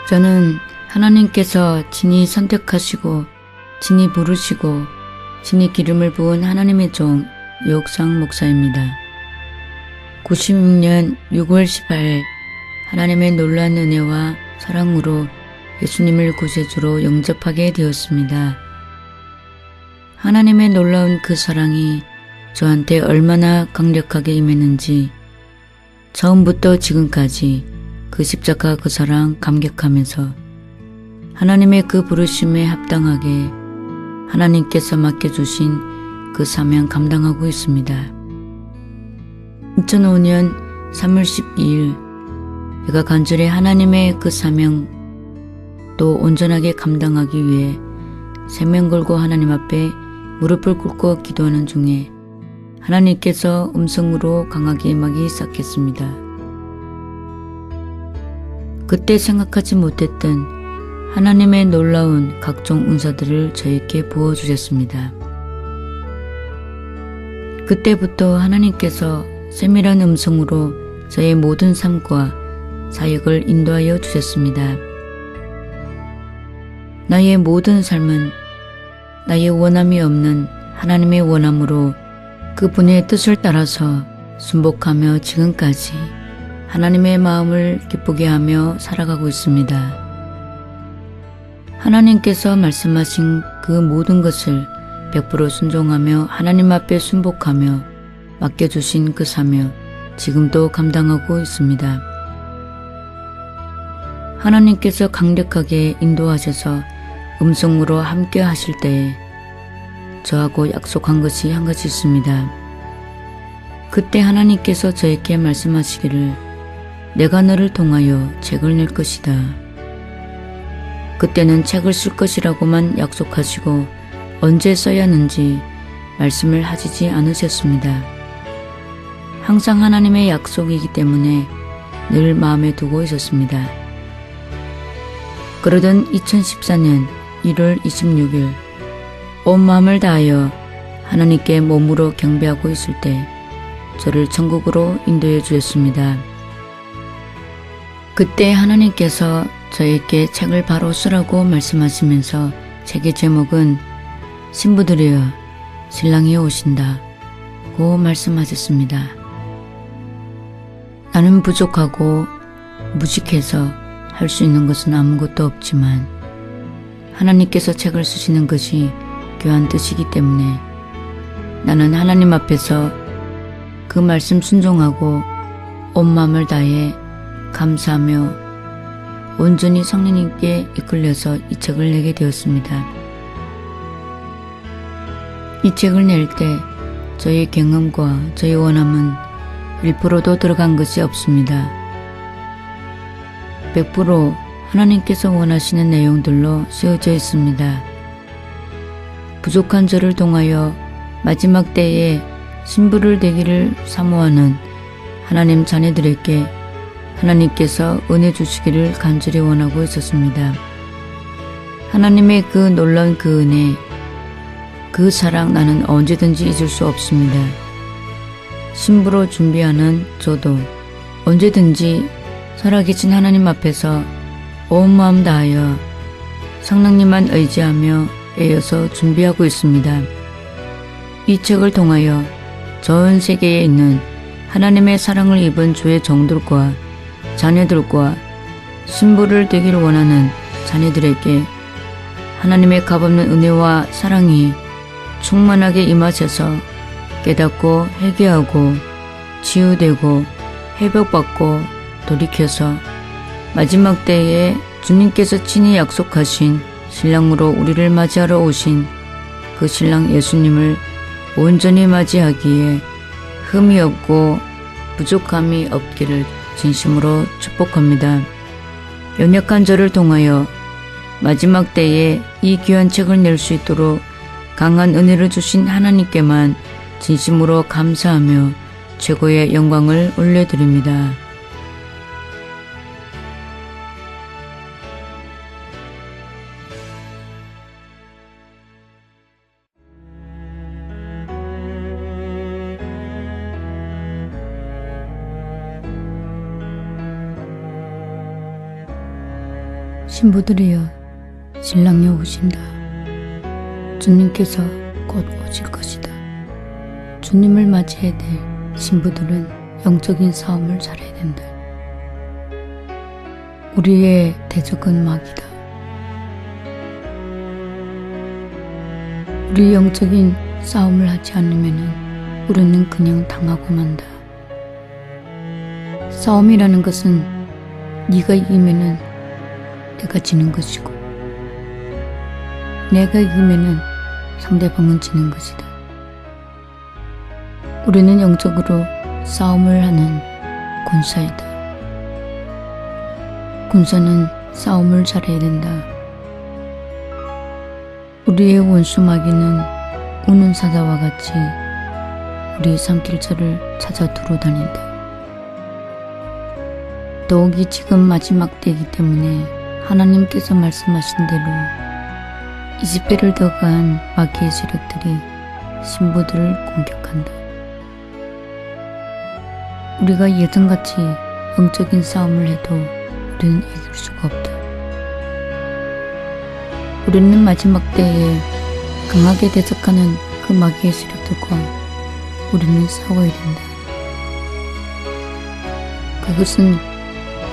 저는 하나님께서 친히 선택하시고 친히 부르시고 친히 기름을 부은 하나님의 종 유옥상 목사입니다. 96년 6월 18일 하나님의 놀라운 은혜와 사랑으로 예수님을 구세주로 영접하게 되었습니다. 하나님의 놀라운 그 사랑이 저한테 얼마나 강력하게 임했는지 처음부터 지금까지 그 십자가 그 사랑 감격하면서 하나님의 그 부르심에 합당하게 하나님께서 맡겨주신 그 사명 감당하고 있습니다. 2005년 3월 12일 제가 간절히 하나님의 그 사명 또 온전하게 감당하기 위해 생명 걸고 하나님 앞에 무릎을 꿇고 기도하는 중에 하나님께서 음성으로 강하게 임하기 시작했습니다. 그때 생각하지 못했던 하나님의 놀라운 각종 은사들을 저에게 부어주셨습니다. 그때부터 하나님께서 세밀한 음성으로 저의 모든 삶과 사역을 인도하여 주셨습니다. 나의 모든 삶은 나의 원함이 없는 하나님의 원함으로 그분의 뜻을 따라서 순복하며 지금까지 하나님의 마음을 기쁘게 하며 살아가고 있습니다. 하나님께서 말씀하신 그 모든 것을 100% 순종하며 하나님 앞에 순복하며 맡겨주신 그 사명 지금도 감당하고 있습니다. 하나님께서 강력하게 인도하셔서 음성으로 함께 하실 때에 저하고 약속한 것이 한 가지 있습니다. 그때 하나님께서 저에게 말씀하시기를 내가 너를 통하여 책을 낼 것이다. 그때는 책을 쓸 것이라고만 약속하시고 언제 써야 하는지 말씀을 하시지 않으셨습니다. 항상 하나님의 약속이기 때문에 늘 마음에 두고 있었습니다. 그러던 2014년 1월 26일 온 마음을 다하여 하나님께 몸으로 경배하고 있을 때 저를 천국으로 인도해 주셨습니다. 그때 하나님께서 저에게 책을 바로 쓰라고 말씀하시면서 책의 제목은 신부들이여 신랑이 오신다고 말씀하셨습니다. 나는 부족하고 무식해서 할 수 있는 것은 아무것도 없지만 하나님께서 책을 쓰시는 것이 귀한 뜻이기 때문에 나는 하나님 앞에서 그 말씀 순종하고 온 마음을 다해 감사하며 온전히 성령님께 이끌려서 이 책을 내게 되었습니다. 이 책을 낼 때 저의 경험과 저의 원함은 1%도 들어간 것이 없습니다. 100% 하나님께서 원하시는 내용들로 쓰여져 있습니다. 부족한 저를 통하여 마지막 때에 신부를 되기를 사모하는 하나님 자녀들에게 하나님께서 은혜 주시기를 간절히 원하고 있었습니다. 하나님의 그 놀라운 그 은혜, 그 사랑 나는 언제든지 잊을 수 없습니다. 신부로 준비하는 저도 언제든지 살아계신 하나님 앞에서 온 마음 다하여 성령님만 의지하며 애여서 준비하고 있습니다. 이 책을 통하여 전 세계에 있는 하나님의 사랑을 입은 주의 종들과 자녀들과 신부를 되기를 원하는 자녀들에게 하나님의 값없는 은혜와 사랑이 충만하게 임하셔서 깨닫고 회개하고 치유되고 회복받고 돌이켜서 마지막 때에 주님께서 친히 약속하신 신랑으로 우리를 맞이하러 오신 그 신랑 예수님을 온전히 맞이하기에 흠이 없고 부족함이 없기를 진심으로 축복합니다. 연약한 저를 통하여 마지막 때에 이 귀한 책을 낼 수 있도록 강한 은혜를 주신 하나님께만 진심으로 감사하며 최고의 영광을 올려드립니다. 신부들이여 신랑이 오신다. 주님께서 곧 오실 것이다. 주님을 맞이해야 될 신부들은 영적인 싸움을 잘해야 된다. 우리의 대적은 마귀다. 우리 영적인 싸움을 하지 않으면 우리는 그냥 당하고 만다. 싸움이라는 것은 네가 이기면은 내가 지는 것이고 내가 이기면은 상대방은 지는 것이다. 우리는 영적으로 싸움을 하는 군사이다. 군사는 싸움을 잘해야 된다. 우리의 원수 마귀는 우는 사자와 같이 우리의 산길자를 찾아 두루다닌다. 더욱이 지금 마지막 때이기 때문에 하나님께서 말씀하신 대로 20배를 더 가한 마귀의 세력들이 신부들을 공격한다. 우리가 예전같이 영적인 싸움을 해도 우리는 이길 수가 없다. 우리는 마지막 때에 강하게 대적하는 그 마귀의 세력들과 우리는 싸워야 된다. 그것은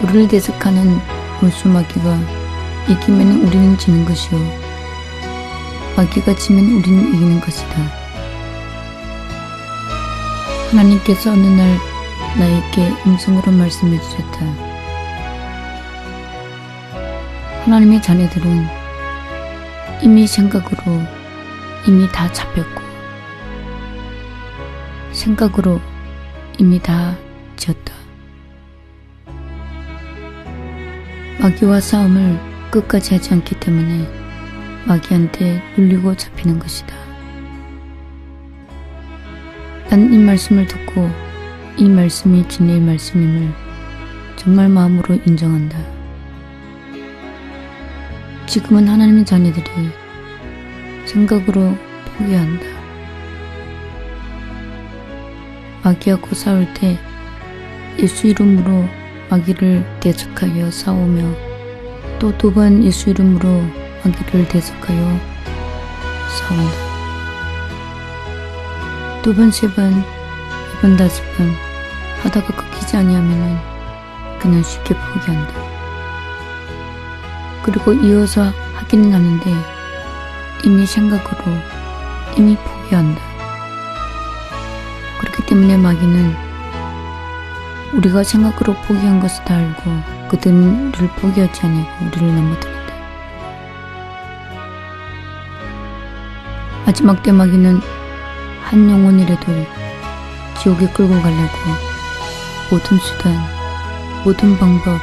우리를 대적하는 원수 마귀가 이기면 우리는 지는 것이요 마귀가 지면 우리는 이기는 것이다. 하나님께서 어느 날 나에게 음성으로 말씀해 주셨다. 하나님의 자녀들은 이미 생각으로 이미 다 잡혔고 생각으로 이미 다 지었다. 마귀와 싸움을 끝까지 하지 않기 때문에 마귀한테 눌리고 잡히는 것이다. 난 이 말씀을 듣고 이 말씀이 진리의 말씀임을 정말 마음으로 인정한다. 지금은 하나님의 자녀들이 생각으로 포기한다. 마귀하고 싸울 때 예수 이름으로 마귀를 대적하여 싸우며 또 두 번 예수 이름으로 마귀를 대적하여 싸운다. 두 번, 세 번, 네 번, 다섯 번 하다가 끊기지 아니하면은 그냥 쉽게 포기한다. 그리고 이어서 하기는 하는데 이미 생각으로 이미 포기한다. 그렇기 때문에 마귀는 우리가 생각으로 포기한 것을 다 알고 그들을 포기하지 아니하고 우리를 넘어뜨린다. 마지막 때 마귀는 한 영혼이라도 지옥에 끌고 가려고 모든 수단, 모든 방법,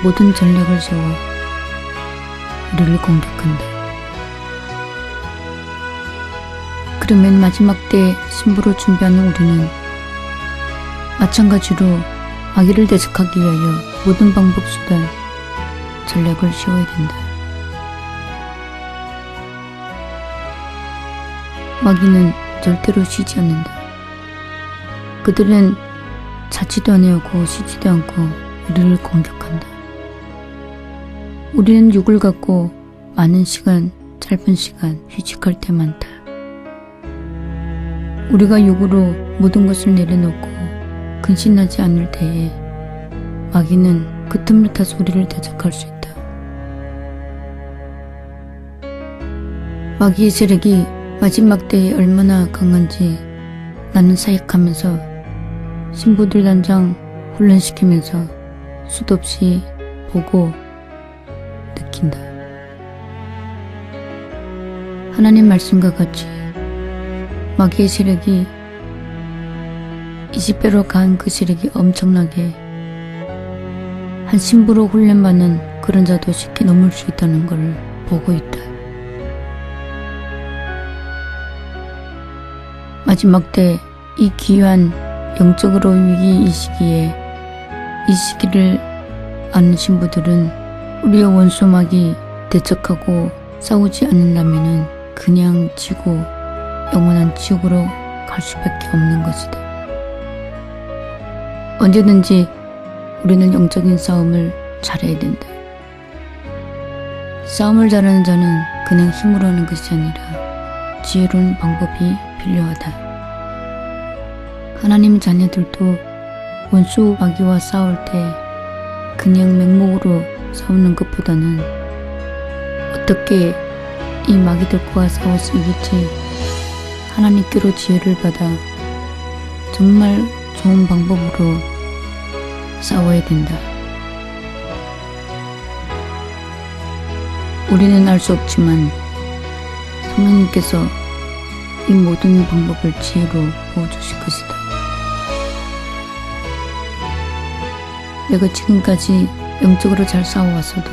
모든 전략을 세워 우리를 공격한다. 그러면 마지막 때 신부로 준비하는 우리는 마찬가지로 마귀를 대적하기 위하여 모든 방법, 수단, 전략을 세워야 된다. 마귀는 절대로 쉬지 않는다. 그들은 자지도 아니하고 쉬지도 않고 우리를 공격한다. 우리는 육을 갖고 많은 시간, 짧은 시간 휴식할 때 많다. 우리가 육으로 모든 것을 내려놓고 근신하지 않을 때에 마귀는 그 틈을 타서 우리를 대적할 수 있다. 마귀의 세력이 마지막 때에 얼마나 강한지 나는 사역하면서 신부들 단장 훈련시키면서 수도 없이 보고 느낀다. 하나님 말씀과 같이 마귀의 세력이 20배로 가한 그 세력이 엄청나게 한 신부로 훈련받는 그런 자도 쉽게 넘을 수 있다는 걸 보고 있다. 마지막 때 이 귀한 영적으로 위기 이 시기에 이 시기를 아는 신부들은 우리의 원수 마귀 대적하고 싸우지 않는다면은 그냥 지고 영원한 지옥으로 갈 수밖에 없는 것이다. 언제든지 우리는 영적인 싸움을 잘해야 된다. 싸움을 잘하는 자는 그냥 힘으로 하는 것이 아니라 지혜로운 방법이 필요하다. 하나님 자녀들도 원수 마귀와 싸울 때 그냥 맹목으로 싸우는 것보다는 어떻게 이 마귀들과 싸울 수 이길지 하나님께로 지혜를 받아 정말 좋은 방법으로 싸워야 된다. 우리는 알 수 없지만 성령님께서 이 모든 방법을 지혜로 보여주실 것이다. 내가 지금까지 영적으로 잘 싸워왔어도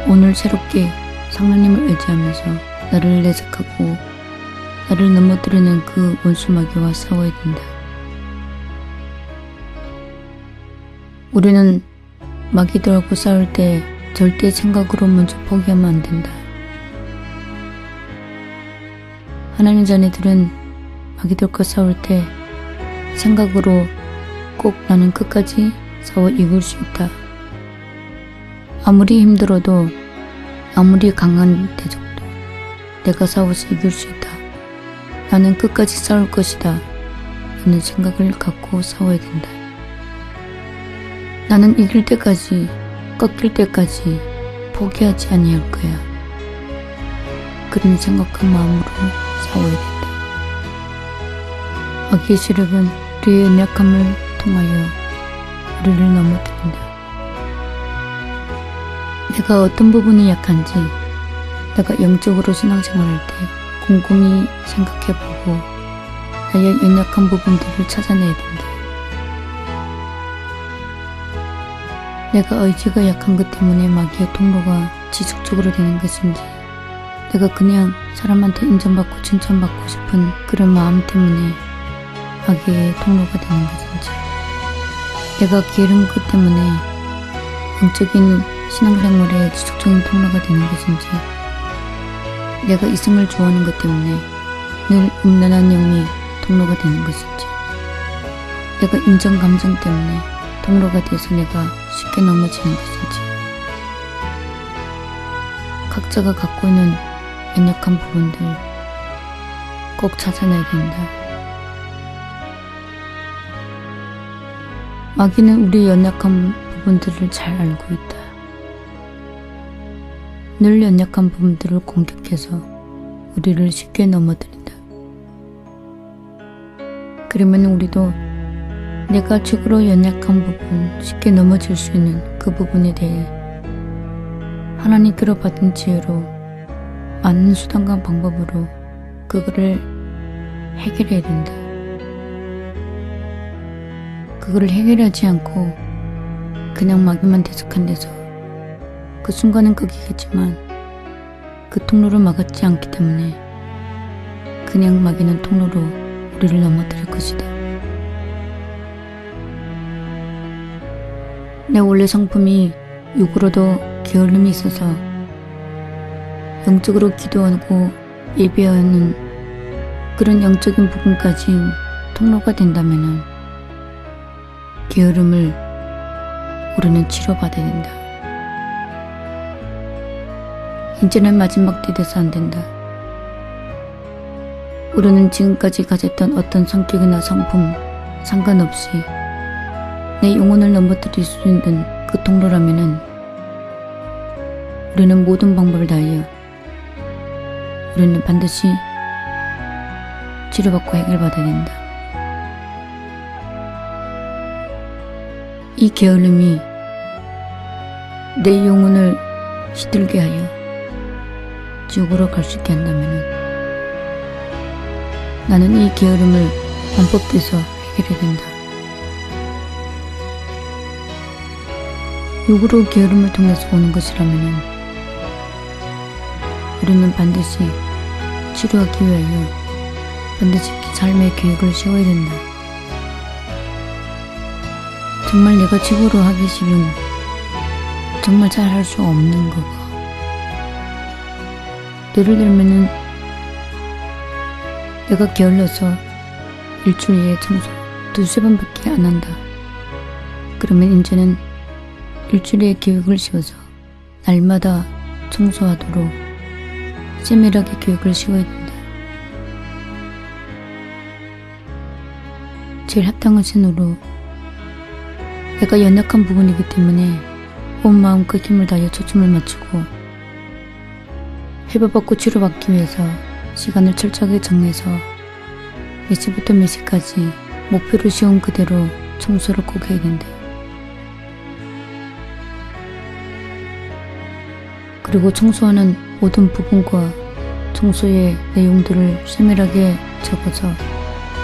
오늘 새롭게 성령님을 의지하면서 나를 내색하고 나를 넘어뜨리는 그 원수 마귀와 싸워야 된다. 우리는 마귀들하고 싸울 때 절대 생각으로 먼저 포기하면 안 된다. 하나님 자녀들은 마귀들과 싸울 때 생각으로 꼭 나는 끝까지 싸워 이길 수 있다. 아무리 힘들어도 아무리 강한 대적도 내가 싸워서 이길 수 있다. 나는 끝까지 싸울 것이다. 라는 생각을 갖고 싸워야 된다. 나는 이길 때까지 꺾일 때까지 포기하지 아니할 거야. 그런 생각한 마음으로 싸워야 된다. 마귀의 세력은 우리의 연약함을 통하여 우리를 넘어뜨린다. 내가 어떤 부분이 약한지 내가 영적으로 신앙생활할 때 곰곰이 생각해보고 나의 연약한 부분들을 찾아내야 된다. 내가 의지가 약한 것 때문에 마귀의 통로가 지속적으로 되는 것인지 내가 그냥 사람한테 인정받고 칭찬받고 싶은 그런 마음 때문에 마귀의 통로가 되는 것인지 내가 게으른 것 때문에 영적인 신앙생활에 지속적인 통로가 되는 것인지 내가 이성을 좋아하는 것 때문에 늘 음란한 영이 통로가 되는 것인지 내가 인정 감정 때문에 통로가 돼서 내가 쉽게 넘어지는 것인지 각자가 갖고 있는 연약한 부분들 꼭 찾아내야 된다. 마귀는 우리의 연약한 부분들을 잘 알고 있다. 늘 연약한 부분들을 공격해서 우리를 쉽게 넘어뜨린다. 그러면 우리도 내가 최고로 연약한 부분, 쉽게 넘어질 수 있는 그 부분에 대해 하나님께로 받은 지혜로 많은 수단과 방법으로 그거를 해결해야 된다. 그거를 해결하지 않고 그냥 마귀만 대적한 데서 그 순간은 꺾이겠지만 그 통로를 막았지 않기 때문에 그냥 마귀는 통로로 우리를 넘어뜨릴 것이다. 내 원래 성품이 육으로도 게을름이 있어서 영적으로 기도하고 예배하는 그런 영적인 부분까지 통로가 된다면 게으름을 우리는 치료받아야 된다. 이제는 마지막 때 돼서 안 된다. 우리는 지금까지 가졌던 어떤 성격이나 성품 상관없이 내 영혼을 넘어뜨릴 수 있는 그 통로라면은 우리는 모든 방법을 다하여 우리는 반드시 치료받고 해결받아야 된다. 이 게으름이 내 영혼을 시들게 하여 지옥으로 갈 수 있게 한다면 나는 이 게으름을 반법돼서 해결해야 된다. 육으로 게으름을 통해서 오는 것이라면 우리는 반드시 치료하기 위하여 반드시 삶의 계획을 세워야 된다. 정말 내가 최고로 하기 싫은 정말 잘 할 수 없는 거가 예를 들면은 내가 게을러서 일주일에 청소 2~3번밖에 안 한다. 그러면 이제는 일주일에 계획을 세워서 날마다 청소하도록 세밀하게 교육을 시켜야 된다. 제일 합당한 신호로 내가 연약한 부분이기 때문에 온 마음과 힘을 다하여 초점을 맞추고 회복받고 치료받기 위해서 시간을 철저하게 정해서 몇 시부터 몇 시까지 목표를 세운 그대로 청소를 꼭 해야 된다. 그리고 청소하는 모든 부분과 청소의 내용들을 세밀하게 적어서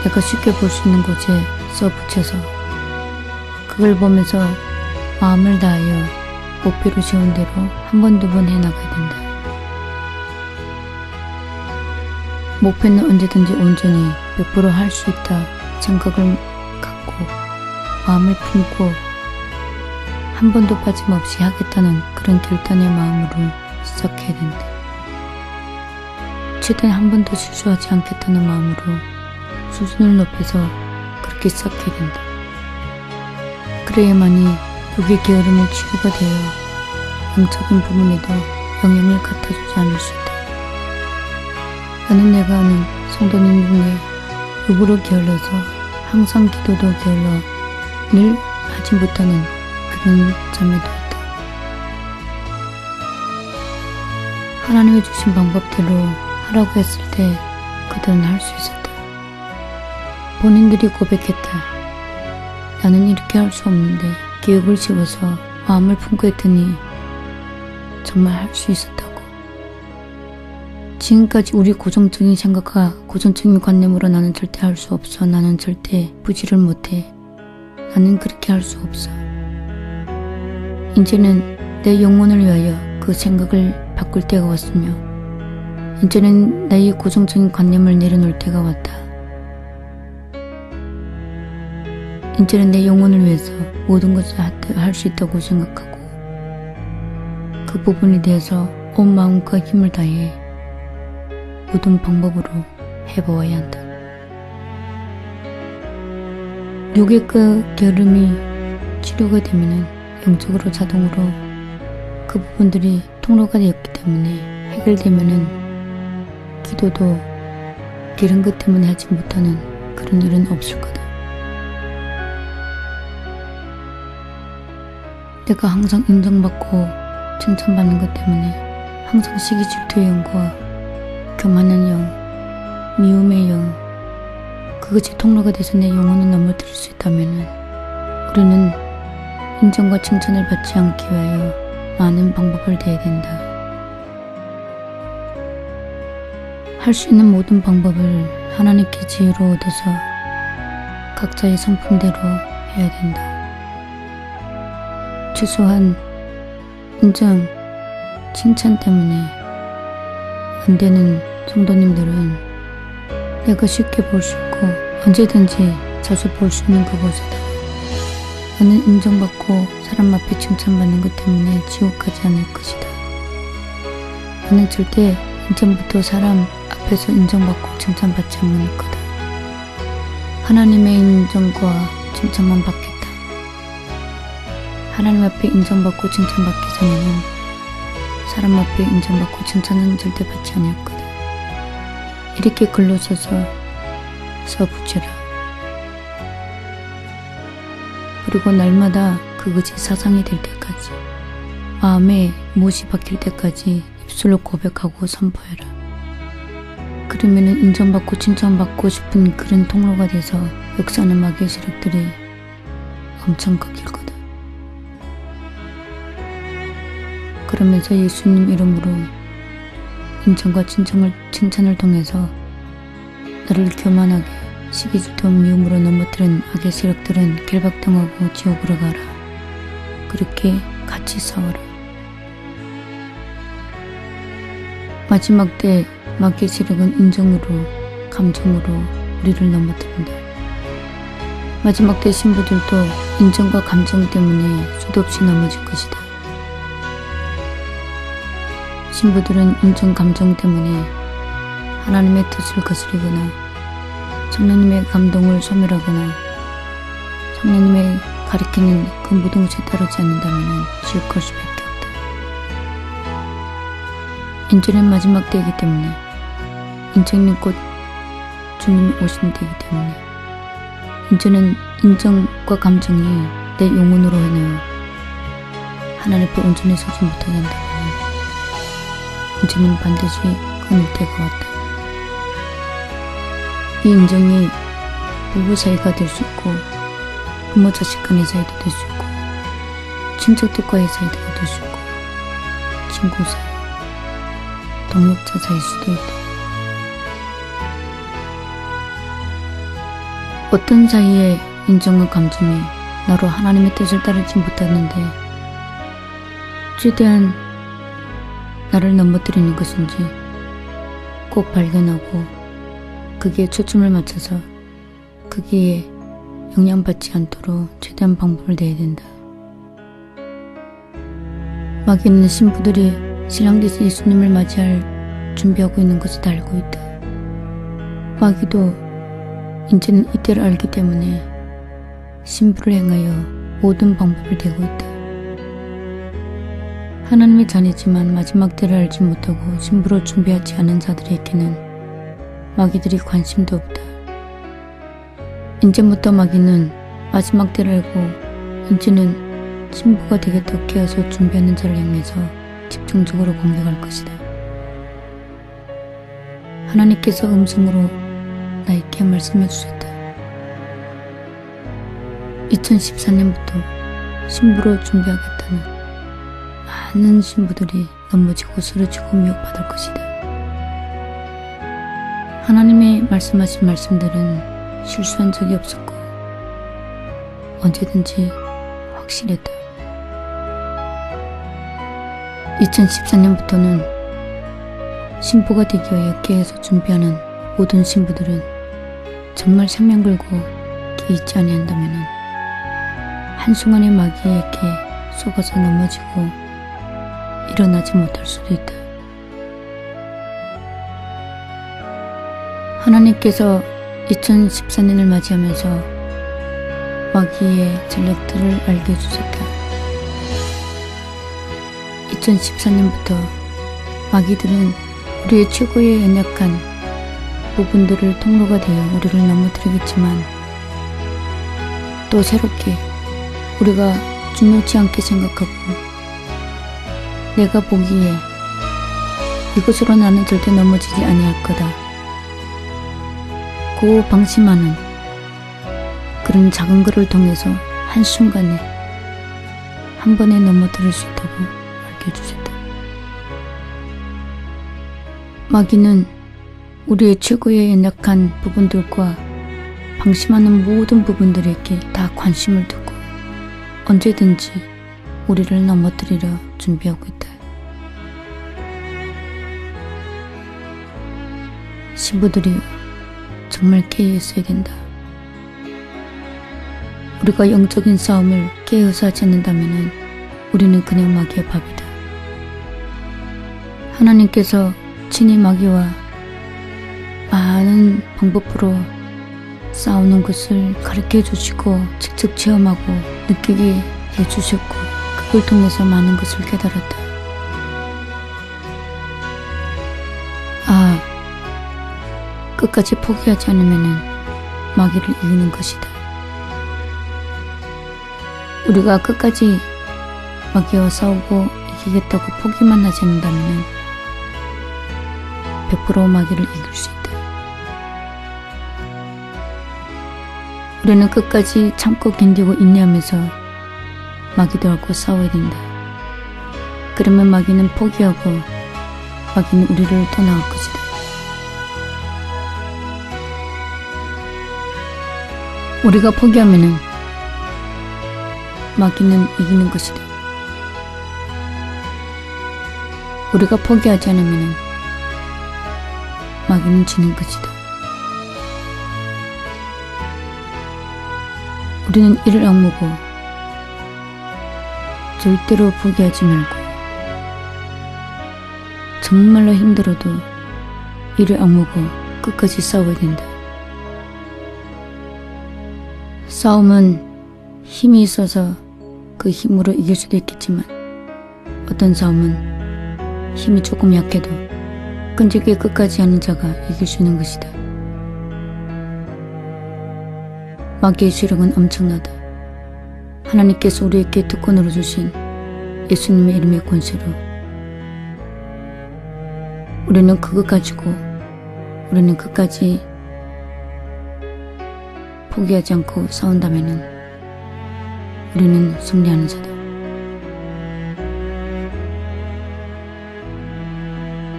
내가 쉽게 볼 수 있는 곳에 써붙여서 그걸 보면서 마음을 다하여 목표를 세운 대로 한 번, 두 번 해나가야 된다. 목표는 언제든지 온전히 100% 할 수 있다 생각을 갖고 마음을 품고 한 번도 빠짐없이 하겠다는 그런 결단의 마음으로 시작해야 된다. 최대한 한 번도 실수하지 않겠다는 마음으로 수준을 높여서 그렇게 시작해야 된다. 그래야만이 독의 게으름의 치유가 되어 영적인 부분에도 영향을 갖다주지 않을 수 있다. 나는 내가 아는 성도님 중에 욕으로 게을러서 항상 기도도 게을러 늘 하지 못하는 그런 자매도 있다. 하나님이 주신 방법대로 하라고 했을 때 그들은 할 수 있었다. 본인들이 고백했다. 나는 이렇게 할 수 없는데 기억을 지워서 마음을 품고 했더니 정말 할 수 있었다고. 지금까지 우리 고정적인 생각과 고정적인 관념으로 나는 절대 할 수 없어. 나는 절대 부지를 못해. 나는 그렇게 할 수 없어. 이제는 내 영혼을 위하여 그 생각을 바꿀 때가 왔으며 이제는 나의 고정적인 관념을 내려놓을 때가 왔다. 이제는 내 영혼을 위해서 모든 것을 할 수 있다고 생각하고 그 부분에 대해서 온 마음과 힘을 다해 모든 방법으로 해보아야 한다. 욕의 그 게으름이 치료가 되면 영적으로 자동으로 그 부분들이 통로가 되었기 때문에 해결되면은 기도도 이런 것 때문에 하지 못하는 그런 일은 없을 거다. 내가 항상 인정받고 칭찬받는 것 때문에 항상 시기 질투의 영과 교만한 영, 미움의 영, 그것이 통로가 돼서 내 영혼을 넘어뜨릴 수 있다면 우리는 인정과 칭찬을 받지 않기 위하여 많은 방법을 대야 된다. 할 수 있는 모든 방법을 하나님께 지혜로 얻어서 각자의 성품대로 해야 된다. 최소한 인정, 칭찬 때문에 안 되는 성도님들은 내가 쉽게 볼 수 있고 언제든지 자주 볼 수 있는 그곳이다. 나는 인정받고 사람 앞에 칭찬받는 것 때문에 지옥 가지 않을 것이다. 나는 절대 이전부터 사람 앞에서 인정받고 칭찬받지 않을 거다. 하나님의 인정과 칭찬만 받겠다. 하나님 앞에 인정받고 칭찬받기 전에는 사람 앞에 인정받고 칭찬은 절대 받지 않을 거다. 이렇게 글로 써서 써붙여라. 그리고 날마다 그것이 사상이 될 때까지 마음에 못이 박힐 때까지 입술로 고백하고 선포해라. 그러면은 인정받고 칭찬받고 싶은 그런 통로가 돼서 역사하는 마귀의 세력들이 엄청 꺾일 거다. 그러면서 예수님 이름으로 인정과 칭찬을 통해서 나를 교만하게 시기질투 미움으로 넘어뜨린 악의 세력들은 결박당하고 지옥으로 가라. 그렇게 같이 싸워라. 마지막 때 마귀의 세력은 인정으로 감정으로 우리를 넘어뜨린다. 마지막 때 신부들도 인정과 감정 때문에 수도 없이 넘어질 것이다. 신부들은 인정 감정 때문에 하나님의 뜻을 거스르거나 성령님의 감동을 소멸하거나 성령님의 가리키는 그 모든 것에 따르지 않는다면 지옥 갈 수밖에 없다. 인제는 마지막 때이기 때문에, 인정님 곧 주님이 오시는 때이기 때문에, 인제는 인정과 감정이 내 영혼으로 해내어 하나님 앞에 온전히 서지 못하게 한다면 인제는 반드시 끊을 때가 왔다. 이 인정이 부부 사이가 될 수 있고, 부모 자식 간의 사이도 될 수 있고, 친척들과의 사이도 될 수 있고, 친구 사이, 동력자 사이일 수도 있다. 어떤 사이에 인정과 감정이 나로 하나님의 뜻을 따르지 못하는데 최대한 나를 넘어뜨리는 것인지 꼭 발견하고 거기에 초점을 맞춰서 거기에 영향받지 않도록 최대한 방법을 내야 된다. 마귀는 신부들이 신랑돼서 예수님을 맞이할 준비하고 있는 것을 다 알고 있다. 마귀도 이제는 이때를 알기 때문에 신부를 행하여 모든 방법을 대고 있다. 하나님의 자녀지만 마지막 때를 알지 못하고 신부를 준비하지 않은 자들에게는 마귀들이 관심도 없다. 이제부터 마귀는 마지막 때를 알고 이제는 신부가 되겠다고 깨어서 준비하는 자를 향해서 집중적으로 공격할 것이다. 하나님께서 음성으로 나에게 말씀해 주셨다. 2014년부터 신부로 준비하겠다는 많은 신부들이 넘어지고 쓰러지고 미혹받을 것이다. 하나님의 말씀하신 말씀들은 실수한 적이 없었고 언제든지 확실했다. 2014년부터는 신부가 되기 위해 깨어서 준비하는 모든 신부들은 정말 생명 걸고 깨 있지 아니한다면 한순간의 마귀에게 속아서 넘어지고 일어나지 못할 수도 있다. 하나님께서 2014년을 맞이하면서 마귀의 전략들을 알게 해주셨다. 2014년부터 마귀들은 우리의 최고의 연약한 부분들을 통로가 되어 우리를 넘어뜨리겠지만 또 새롭게 우리가 중요치 않게 생각하고 내가 보기에 이것으로 나는 절대 넘어지지 아니할 거다. 고 방심하는 그런 작은 글을 통해서 한순간에 한 번에 넘어뜨릴 수 있다고 알려주셨다. 마귀는 우리의 최고의 연약한 부분들과 방심하는 모든 부분들에게 다 관심을 두고 언제든지 우리를 넘어뜨리려 준비하고 있다. 신부들이 정말 깨어있어야 된다. 우리가 영적인 싸움을 깨어서 하지 않는다면 우리는 그냥 마귀의 밥이다. 하나님께서 친히 마귀와 많은 방법으로 싸우는 것을 가르쳐 주시고 직접 체험하고 느끼게 해주셨고 그걸 통해서 많은 것을 깨달았다. 끝까지 포기하지 않으면 마귀를 이기는 것이다. 우리가 끝까지 마귀와 싸우고 이기겠다고 포기만 하지 않는다면 100% 마귀를 이길 수 있다. 우리는 끝까지 참고 견디고 인내하면서 마귀들하고 싸워야 된다. 그러면 마귀는 포기하고 마귀는 우리를 떠나갈 것이다. 우리가 포기하면 마귀는 이기는 것이다. 우리가 포기하지 않으면 마귀는 지는 것이다. 우리는 이를 악물고 절대로 포기하지 말고 정말로 힘들어도 이를 악물고 끝까지 싸워야 된다. 싸움은 힘이 있어서 그 힘으로 이길 수도 있겠지만 어떤 싸움은 힘이 조금 약해도 끈질기게 끝까지 하는 자가 이길 수 있는 것이다. 마귀의 세력은 엄청나다. 하나님께서 우리에게 특권으로 주신 예수님의 이름의 권세로 우리는 그것 가지고 우리는 끝까지 포기하지 않고 싸운다면은 우리는 승리하는 자다.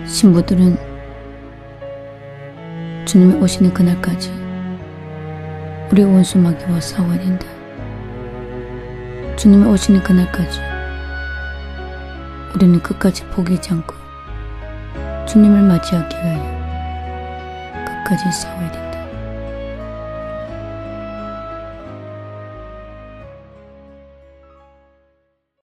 신부들은 주님이 오시는 그날까지 우리의 원수 마귀와 싸워야 된다. 주님이 오시는 그날까지 우리는 끝까지 포기하지 않고 주님을 맞이하기 위하여 끝까지 싸워야 된다.